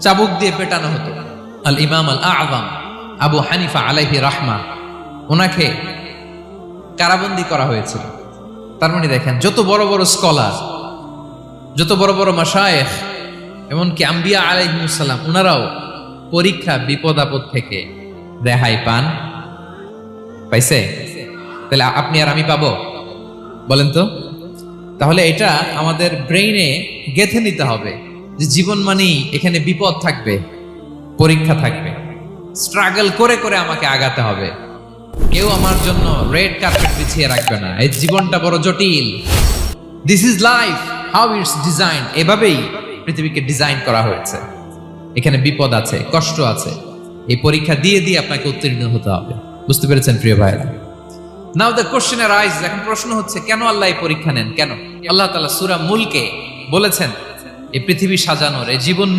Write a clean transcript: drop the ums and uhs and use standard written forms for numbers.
চাবুক দিয়ে পেটানো হতো। আল ইমাম আল আযম আবু হানিফা আলাইহি রাহমা, ওনাকে কারাবন্দী করা হয়েছিল। তার মানে দেখেন, যত বড় বড় স্কলার, যত বড় বড় মাশায়েখ, এমনকি আম্বিয়া আলাইহিmus সালাম, ওনারাও পরীক্ষা বিপদ আপদ থেকে রেহাই পাইছে। তাহলে আপনি আর আমি পাবো? বলেন তো। তাহলে এটা আমাদের ব্রেইনে গেঁথে নিতে হবে যে জীবন মানেই এখানে বিপদ থাকবে, পরীক্ষা থাকবে, স্ট্রাগল করে করে আমাকে আগাতে হবে। কেউ আমার জন্য রেড কার্পেট বিছিয়ে রাখবে না। এই জীবনটা বড় জটিল। This is life, how it's design. এভাবেই পৃথিবীকে ডিজাইন করা হয়েছে। এখানে বিপদ আছে, কষ্ট আছে। এই পরীক্ষা দিয়ে দিয়ে আপনাকে উত্তীর্ণ হতে হবে। বুঝতে পেরেছেন প্রিয় ভাইরা? নাও দ্য কোশ্চেন অ্যারাইজ, এখন প্রশ্ন হচ্ছে কেন আল্লাহ এই পরীক্ষা নেন? কেন আল্লাহ তাআলা সূরা মুলকে বলেছেন এই পৃথিবী সাজানোর, এই জীবন